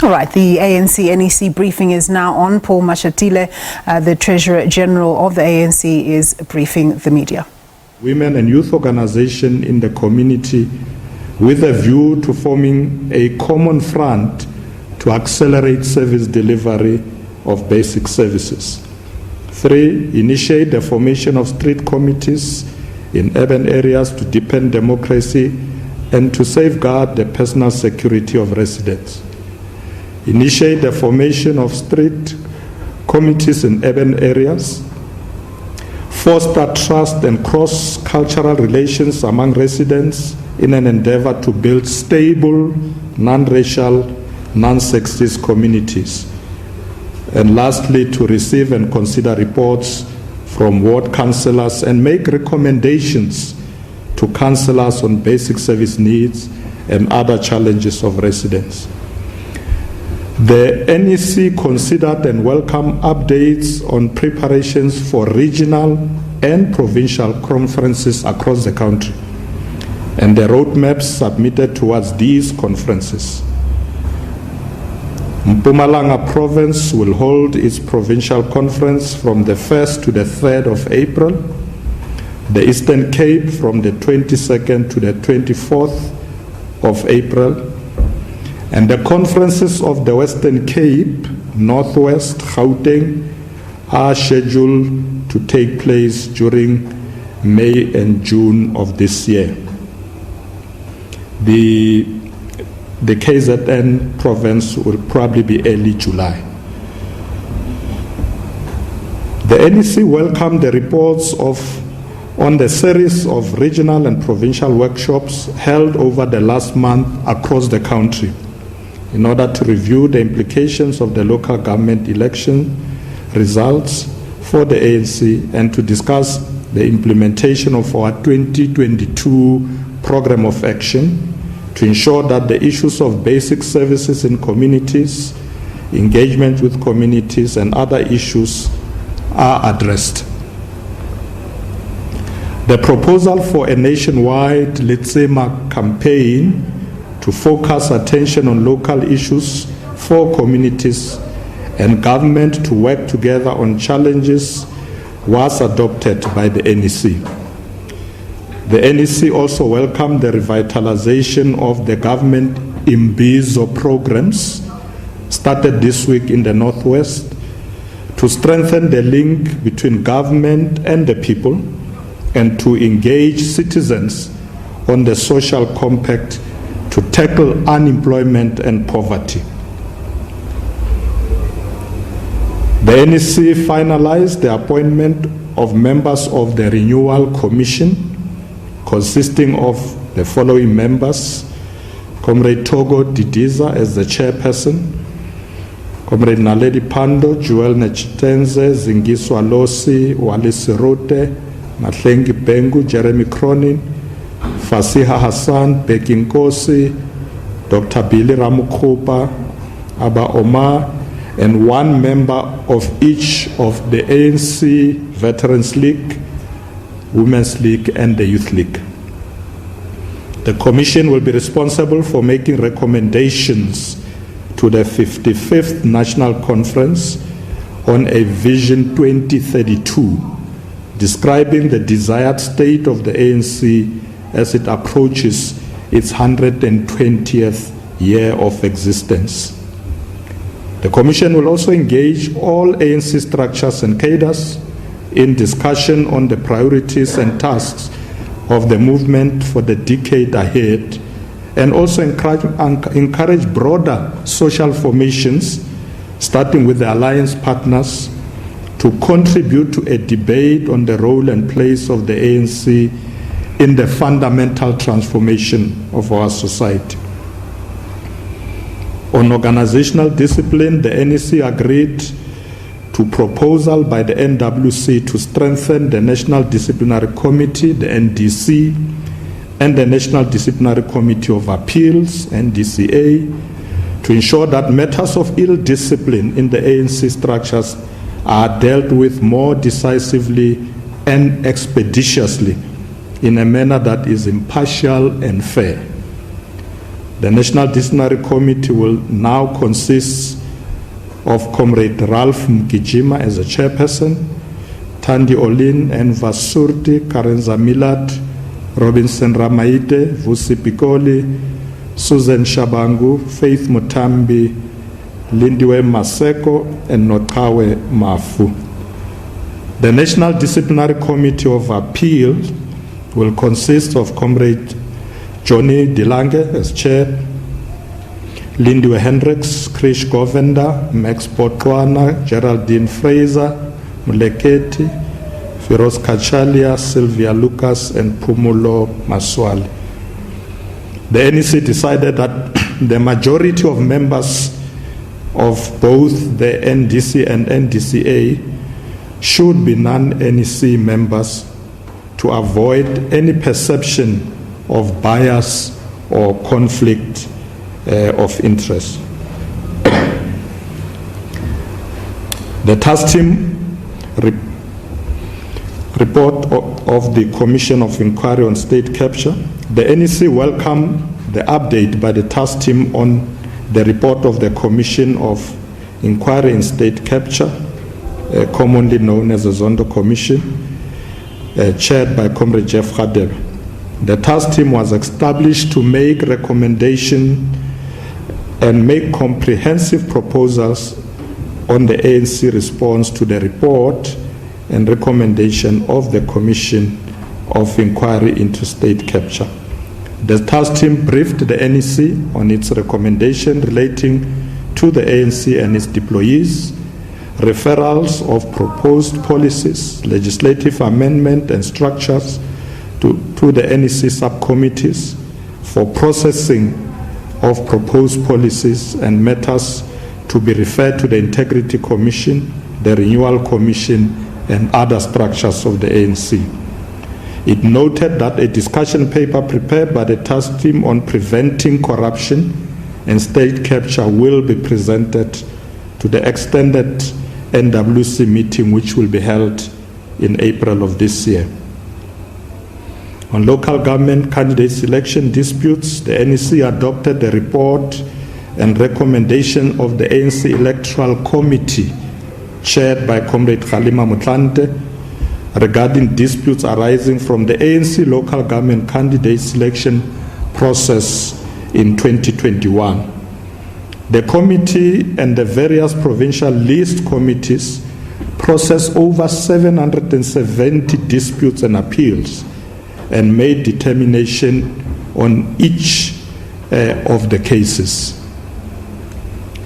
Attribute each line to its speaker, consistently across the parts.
Speaker 1: All right, the ANC NEC briefing is now on. Paul Mashatile, the Treasurer-General of the ANC, is briefing the media.
Speaker 2: Women and youth organization in the community with a view to forming a common front to accelerate service delivery of basic services. 3, initiate the formation of street committees in urban areas to deepen democracy and to safeguard the personal security of residents. Initiate the formation of street committees in urban areas. Foster trust and cross-cultural relations among residents in an endeavor to build stable, non-racial, non-sexist communities. And lastly, to receive and consider reports from ward councillors and make recommendations to councillors on basic service needs and other challenges of residents. The NEC considered and welcomed updates on preparations for regional and provincial conferences across the country and the roadmaps submitted towards these conferences. Mpumalanga province will hold its provincial conference from the 1st to the 3rd of April, the Eastern Cape from the 22nd to the 24th of April, and the conferences of the Western Cape, Northwest, Gauteng are scheduled to take place during May and June of this year. The KZN province will probably be early July. The NEC welcomed the reports on the series of regional and provincial workshops held over the last month across the country in order to review the implications of the local government election results for the ANC and to discuss the implementation of our 2022 program of action to ensure that the issues of basic services in communities, engagement with communities, and other issues are addressed. The proposal for a nationwide Letsema campaign to focus attention on local issues for communities and government to work together on challenges was adopted by the NEC. The NEC also welcomed the revitalization of the government Imbizo programs started this week in the Northwest to strengthen the link between government and the people and to engage citizens on the social compact to tackle unemployment and poverty. The NEC finalized the appointment of members of the Renewal Commission consisting of the following members: Comrade Togo Didiza as the chairperson, Comrade Naledi Pando, Joel Nechitenze, Zingiswa Losi, Wale Sirote, Mahlengi Bengu, Jeremy Cronin, Fasiha Hassan, Becky Nkosi, Dr. Pule Ramokgopa, Abba Omar, and one member of each of the ANC Veterans League, Women's League, and the Youth League. The Commission will be responsible for making recommendations to the 55th National Conference on a Vision 2032, describing the desired state of the ANC as it approaches its 120th year of existence. The Commission will also engage all ANC structures and cadres in discussion on the priorities and tasks of the movement for the decade ahead, and also encourage broader social formations, starting with the alliance partners, to contribute to a debate on the role and place of the ANC in the fundamental transformation of our society. On organizational discipline, the NEC agreed to proposal by the NWC to strengthen the National Disciplinary Committee, the NDC, and the National Disciplinary Committee of Appeals, NDCA, to ensure that matters of ill discipline in the ANC structures are dealt with more decisively and expeditiously in a manner that is impartial and fair. The National Disciplinary Committee will now consist of Comrade Ralph Mgijima as a chairperson, Thandi Olin and Vasurti, Karenza Millard, Robinson Ramaite, Vusi Pikoli, Susan Shabangu, Faith Mutambi, Lindiwe Maseko, and Notawe Mafu. The National Disciplinary Committee of Appeal will consist of Comrade Johnny Dilange as chair, Lindiwe Hendricks, Krish Govenda, Max Botwana, Geraldine Fraser, Muleketi, Firoz Kachalia, Sylvia Lucas, and Pumulo Maswali. The NEC decided that the majority of members of both the NDC and NDCA should be non-NEC members to avoid any perception of bias or conflict of interest. The task team report of the Commission of Inquiry on State Capture. The NEC welcomed the update by the task team on the report of the Commission of Inquiry in State Capture, commonly known as the Zondo Commission, chaired by Comrade Jeff Hadebe. The task team was established to make recommendations and make comprehensive proposals on the ANC response to the report and recommendation of the Commission of Inquiry into State Capture. The task team briefed the NEC on its recommendation relating to the ANC and its deployees, referrals of proposed policies, legislative amendment and structures to the NEC subcommittees for processing of proposed policies and matters to be referred to the Integrity Commission, the Renewal Commission, and other structures of the ANC. It noted that a discussion paper prepared by the task team on preventing corruption and state capture will be presented to the extended NWC meeting, which will be held in April of this year. On local government candidate selection disputes, the NEC adopted the report and recommendation of the ANC Electoral Committee, chaired by Comrade Khalima Mutlante, regarding disputes arising from the ANC local government candidate selection process in 2021. The committee and the various provincial list committees processed over 770 disputes and appeals and made determination on each of the cases.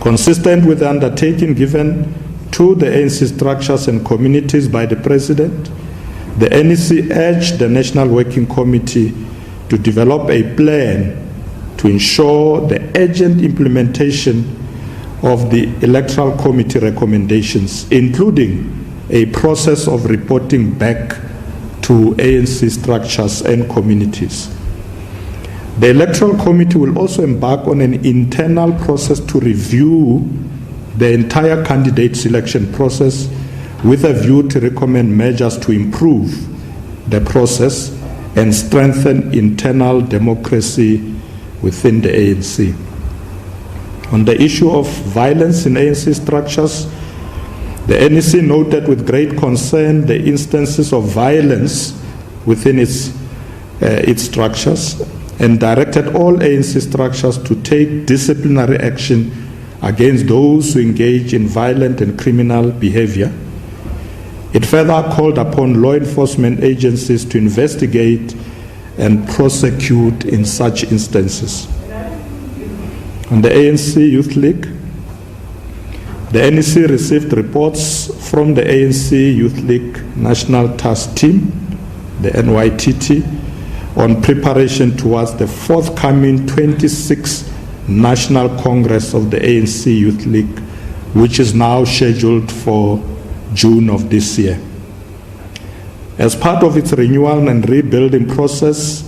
Speaker 2: Consistent with the undertaking given to the ANC structures and communities by the President, the NEC urged the National Working Committee to develop a plan to ensure the urgent implementation of the Electoral Committee recommendations, including a process of reporting back to ANC structures and communities. The Electoral Committee will also embark on an internal process to review the entire candidate selection process with a view to recommend measures to improve the process and strengthen internal democracy within the ANC. On the issue of violence in ANC structures, the NEC noted with great concern the instances of violence within its structures and directed all ANC structures to take disciplinary action against those who engage in violent and criminal behavior. It further called upon law enforcement agencies to investigate and prosecute in such instances. On the ANC Youth League, the NEC received reports from the ANC Youth League National Task Team, the NYTT, on preparation towards the forthcoming 26th National Congress of the ANC Youth League, which is now scheduled for June of this year. As part of its renewal and rebuilding process,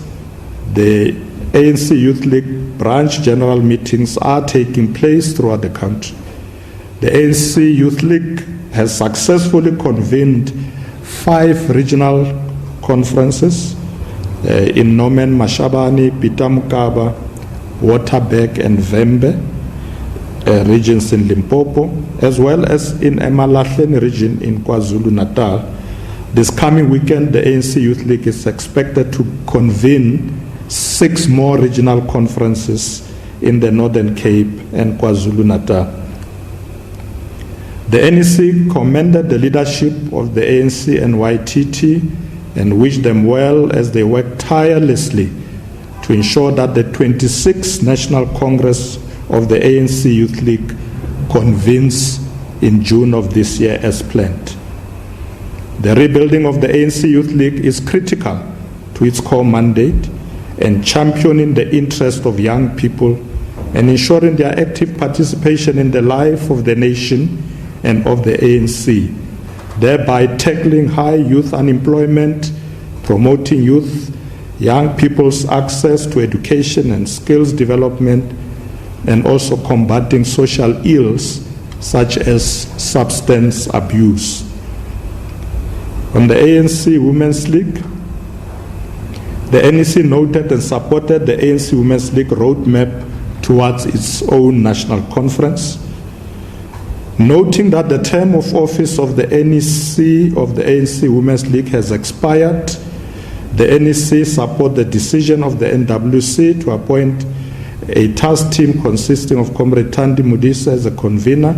Speaker 2: the ANC Youth League branch general meetings are taking place throughout the country. The ANC Youth League has successfully convened 5 regional conferences in Nomen, Mashabane, Pitamukaba, Waterberg and Vembe regions in Limpopo, as well as in Emalahleni region in KwaZulu-Natal. This coming weekend, the ANC Youth League is expected to convene 6 more regional conferences in the Northern Cape and KwaZulu-Natal. The NEC commended the leadership of the ANC and YTT and wished them well as they work tirelessly to ensure that the 26th National Congress of the ANC Youth League convenes in June of this year as planned. The rebuilding of the ANC Youth League is critical to its core mandate and championing the interest of young people and ensuring their active participation in the life of the nation and of the ANC, thereby tackling high youth unemployment, promoting young people's access to education and skills development, and also combating social ills such as substance abuse. On the ANC Women's League, the NEC noted and supported the ANC Women's League roadmap towards its own national conference, noting that the term of office of the NEC of the ANC Women's League has expired. The NEC support the decision of the NWC to appoint a task team consisting of Comrade Thandi Modise as a convener,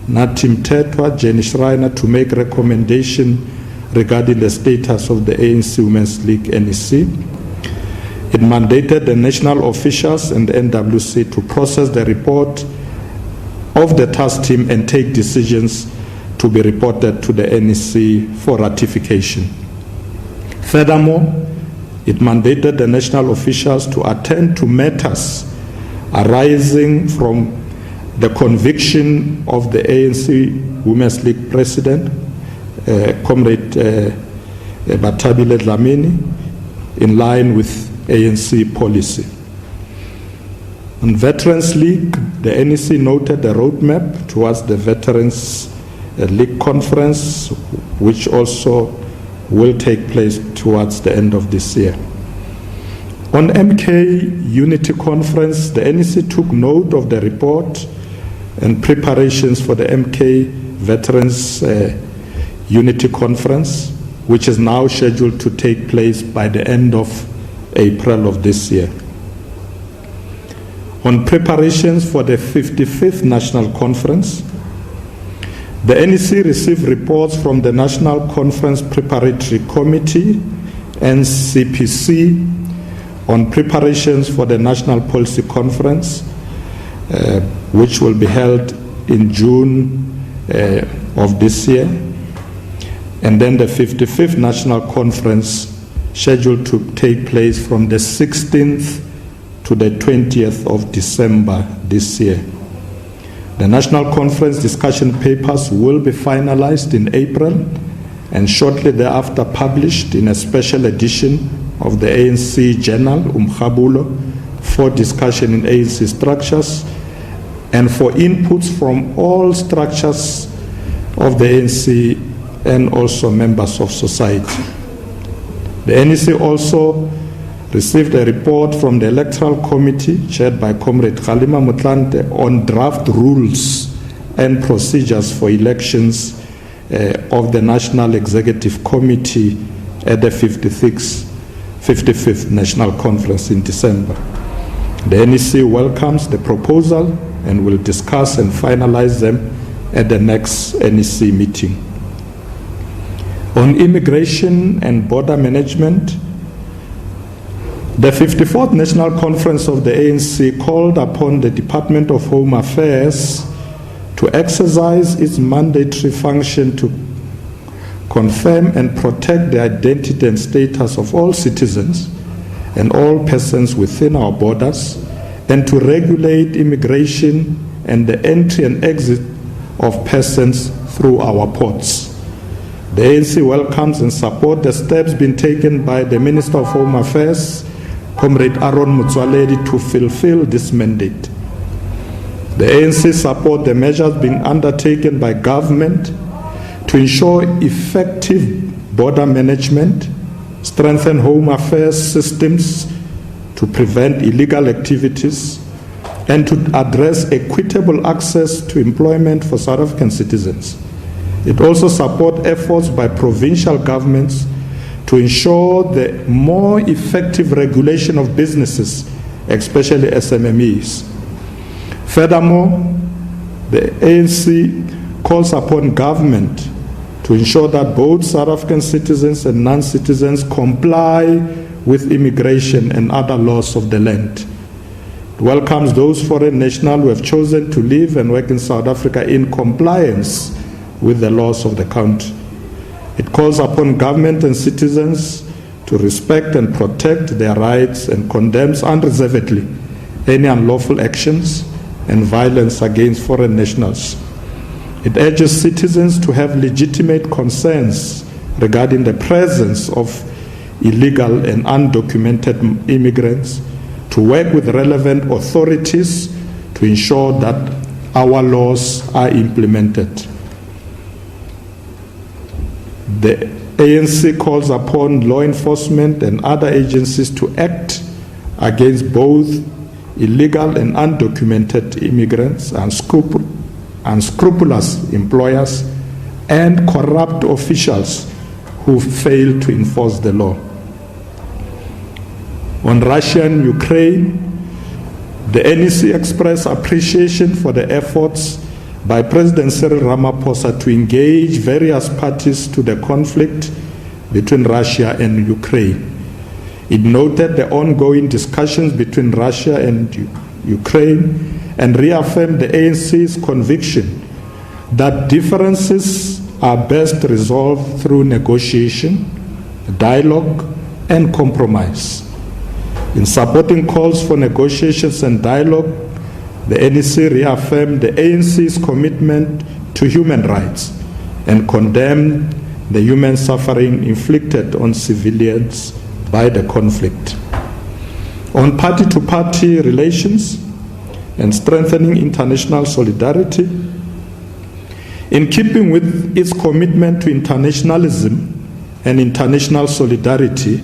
Speaker 2: Natim Tetwa, Jenny Schreiner to make recommendation regarding the status of the ANC Women's League NEC. It mandated the national officials and the NWC to process the report of the task team and take decisions to be reported to the NEC for ratification. Furthermore, it mandated the national officials to attend to matters arising from the conviction of the ANC Women's League President, Comrade Batabile Dlamini, in line with ANC policy. On Veterans League, the NEC noted the roadmap towards the Veterans League Conference, which also will take place towards the end of this year. On MK Unity Conference, the NEC took note of the report and preparations for the MK Veterans Unity Conference, which is now scheduled to take place by the end of April of this year. On preparations for the 55th National Conference, the NEC received reports from the National Conference Preparatory Committee, NCPC, on preparations for the National Policy Conference, which will be held in June of this year, and then the 55th National Conference scheduled to take place from the 16th to the 20th of December this year. The National Conference discussion papers will be finalized in April and shortly thereafter published in a special edition of the ANC Journal, Umkhabulo, for discussion in ANC structures and for inputs from all structures of the ANC and also members of society. The NEC also received a report from the Electoral Committee, chaired by Comrade Kgalema Motlanthe, on draft rules and procedures for elections of the National Executive Committee at the 55th National Conference in December. The NEC welcomes the proposal and will discuss and finalize them at the next NEC meeting. On immigration and border management, the 54th National Conference of the ANC called upon the Department of Home Affairs to exercise its mandatory function to confirm and protect the identity and status of all citizens and all persons within our borders, and to regulate immigration and the entry and exit of persons through our ports. The ANC welcomes and supports the steps being taken by the Minister of Home Affairs, Comrade Aaron Motsoaledi, to fulfill this mandate. The ANC support the measures being undertaken by government to ensure effective border management, strengthen home affairs systems to prevent illegal activities, and to address equitable access to employment for South African citizens. It also supports efforts by provincial governments to ensure the more effective regulation of businesses, especially SMMEs. Furthermore, the ANC calls upon government to ensure that both South African citizens and non-citizens comply with immigration and other laws of the land. It welcomes those foreign nationals who have chosen to live and work in South Africa in compliance with the laws of the country. It calls upon government and citizens to respect and protect their rights and condemns unreservedly any unlawful actions and violence against foreign nationals. It urges citizens to have legitimate concerns regarding the presence of illegal and undocumented immigrants, to work with relevant authorities to ensure that our laws are implemented. The ANC calls upon law enforcement and other agencies to act against both illegal and undocumented immigrants, unscrupulous employers, and corrupt officials who fail to enforce the law. On Russia and Ukraine, the NEC expressed appreciation for the efforts by President Cyril Ramaphosa to engage various parties to the conflict between Russia and Ukraine. It noted the ongoing discussions between Russia and Ukraine and reaffirmed the ANC's conviction that differences are best resolved through negotiation, dialogue, and compromise. In supporting calls for negotiations and dialogue, the NEC reaffirmed the ANC's commitment to human rights and condemned the human suffering inflicted on civilians by the conflict. On party-to-party relations and strengthening international solidarity, in keeping with its commitment to internationalism and international solidarity,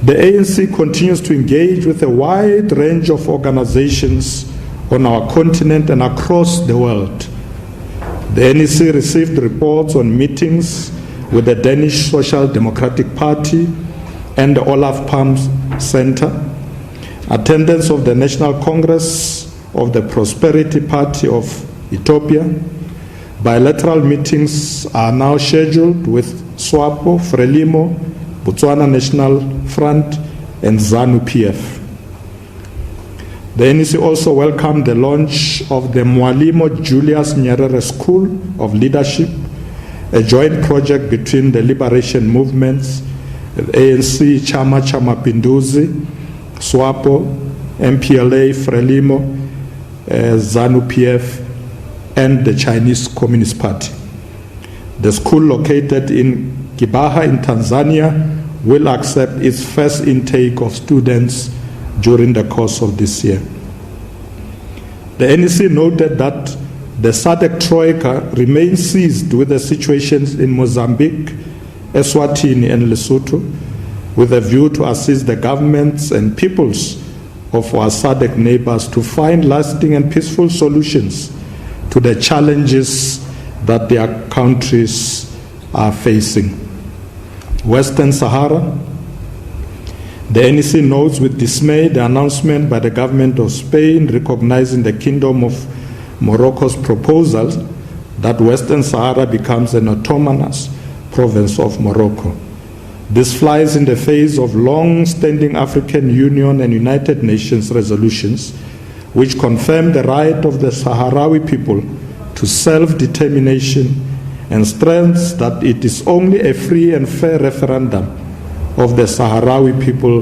Speaker 2: the ANC continues to engage with a wide range of organizations on our continent and across the world. The NEC received reports on meetings with the Danish Social Democratic Party and the Olaf Palms Center, attendance of the National Congress of the Prosperity Party of Ethiopia. Bilateral meetings are now scheduled with SWAPO, Frelimo, Botswana National Front, and ZANU-PF. The NEC also welcomed the launch of the Mwalimu Julius Nyerere School of Leadership, a joint project between the liberation movements, the ANC, Chama cha Mapinduzi, SWAPO, MPLA, Frelimo, ZANU-PF, and the Chinese Communist Party. The school, located in Kibaha in Tanzania, will accept its first intake of students during the course of this year. The NEC noted that the SADC Troika remains seized with the situations in Mozambique, Eswatini, and Lesotho, with a view to assist the governments and peoples of our SADC neighbors to find lasting and peaceful solutions to the challenges that their countries are facing. Western Sahara, the NEC notes with dismay the announcement by the government of Spain recognizing the Kingdom of Morocco's proposal that Western Sahara becomes an autonomous province of Morocco. This flies in the face of long-standing African Union and United Nations resolutions which confirm the right of the Sahrawi people to self-determination and stress that it is only a free and fair referendum of the Sahrawi people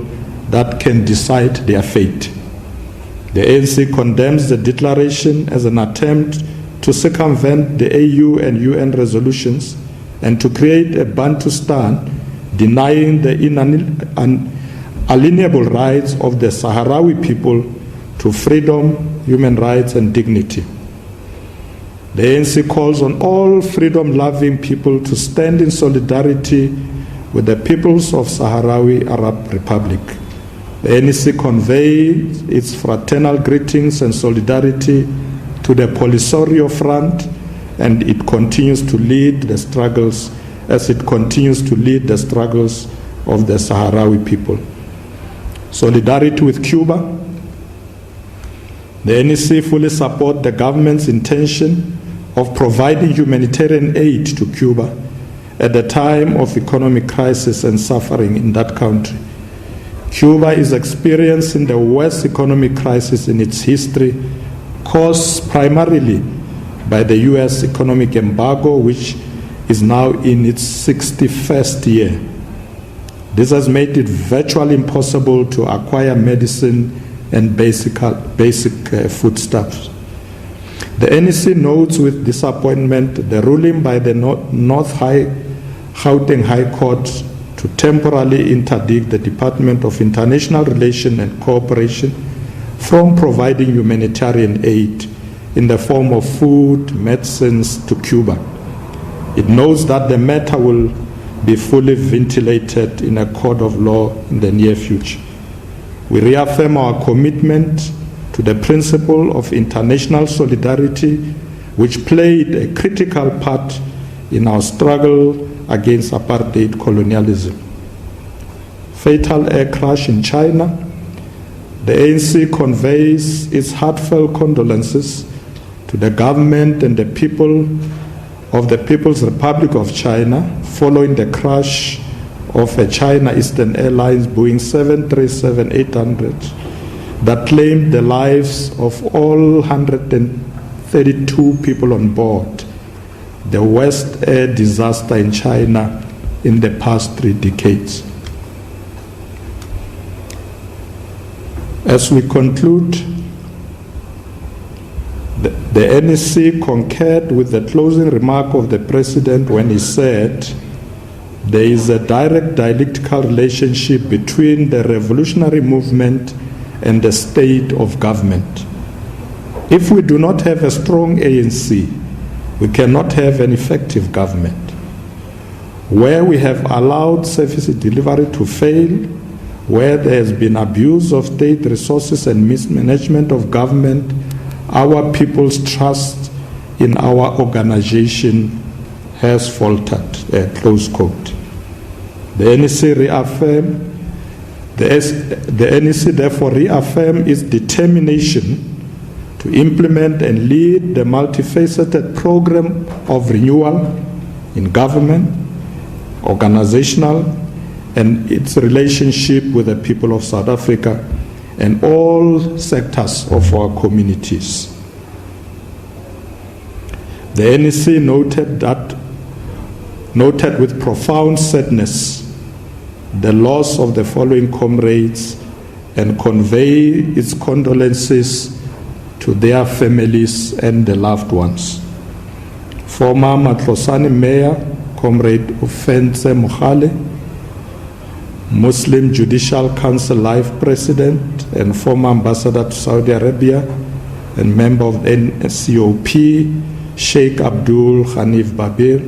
Speaker 2: that can decide their fate. The ANC condemns the declaration as an attempt to circumvent the AU and UN resolutions and to create a Bantustan denying the inalienable rights of the Sahrawi people to freedom, human rights, and dignity. The ANC calls on all freedom-loving people to stand in solidarity with the peoples of Sahrawi Arab Republic. The NEC conveys its fraternal greetings and solidarity to the Polisario Front, and it continues to lead the struggles of the Sahrawi people. Solidarity with Cuba. The NEC fully supports the government's intention of providing humanitarian aid to Cuba at the time of economic crisis and suffering in that country. Cuba is experiencing the worst economic crisis in its history, caused primarily by the U.S. economic embargo, which is now in its 61st year. This has made it virtually impossible to acquire medicine and basic foodstuffs. The NEC notes with disappointment the ruling by the North Gauteng High Court to temporarily interdict the Department of International Relations and Cooperation from providing humanitarian aid in the form of food, medicines to Cuba. It knows that the matter will be fully ventilated in a court of law in the near future. We reaffirm our commitment to the principle of international solidarity, which played a critical part in our struggle against apartheid colonialism. Fatal air crash in China. The ANC conveys its heartfelt condolences to the government and the people of the People's Republic of China following the crash of a China Eastern Airlines Boeing 737-800 that claimed the lives of all 132 people on board, the worst air disaster in China in the past 3 decades. As we conclude, the NEC concurred with the closing remark of the President when he said, there is a direct dialectical relationship between the revolutionary movement and the state of government. If we do not have a strong ANC, we cannot have an effective government. Where we have allowed service delivery to fail, where there has been abuse of state resources and mismanagement of government, our people's trust in our organization has faltered, close quote. The NEC therefore reaffirmed its determination to implement and lead the multifaceted program of renewal in government, organizational, and its relationship with the people of South Africa and all sectors of our communities. The NEC noted with profound sadness the loss of the following comrades and convey its condolences to their families and the loved ones. Former Matlosane Mayor, Comrade Ufense Mohale, Muslim Judicial Council Life President and former Ambassador to Saudi Arabia and member of NCOP, Sheikh Abdul Hanif Babir,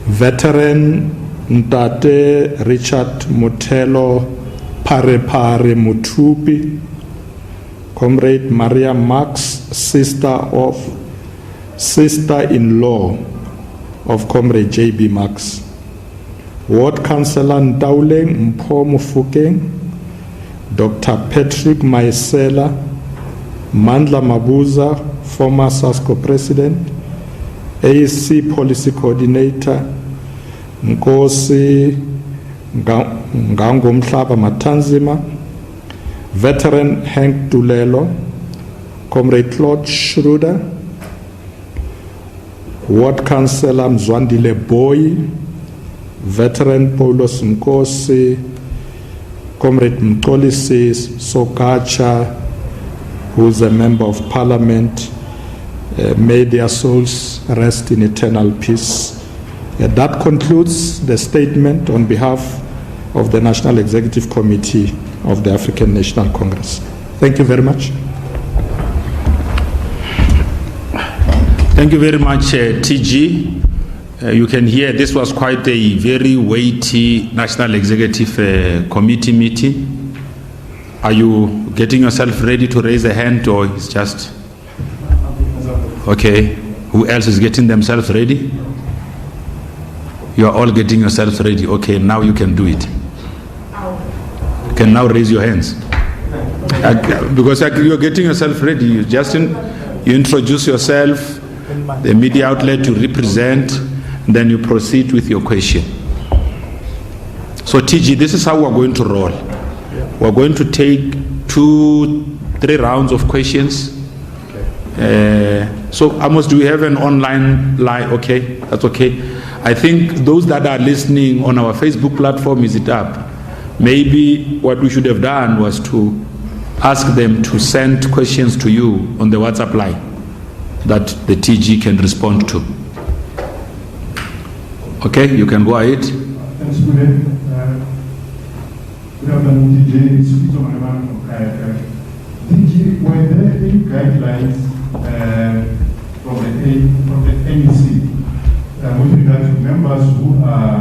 Speaker 2: veteran Ntate Richard Mutelo Parepare Mutupi, Comrade Maria Max, sister-in-law of Comrade J.B. Max, Ward Councillor Ndauleng Mpho Mufukeng, Dr. Patrick Maisela, Mandla Mabuza, former SASCO President, AEC Policy Coordinator, Nkosi Ngangomhlaba Matanzima, veteran Hank Dulelo, Comrade Claude Schroeder, Ward Councillor Mzwandile Boy, veteran Paulos Nkosi, Comrade Mkolisi Sokacha, who is a member of Parliament. May their souls rest in eternal peace. That concludes the statement on behalf of the National Executive Committee of the African National Congress. Thank you very much.
Speaker 3: Thank you very much, TG. You can hear this was quite a very weighty National Executive Committee meeting. Are you getting yourself ready to raise a hand, or it's just... Okay. Who else is getting themselves ready? You are all getting yourselves ready. Okay, now you can do it. You can now raise your hands. Because you're getting yourself ready. You just you introduce yourself, the media outlet you represent, then you proceed with your question. So TG, this is how we're going to roll. We're going to take 2-3 rounds of questions. So Amos, do we have an online line? Okay, that's okay. I think those that are listening on our Facebook platform, is it up? Maybe what we should have done was to ask them to send questions to you on the WhatsApp line that the TG can respond to. Okay, you can go ahead.
Speaker 4: Thanks, Pule. Good afternoon, TJ. It's Peter Manaman from KFF. TJ, were there any guidelines from the NEC with regard to members who are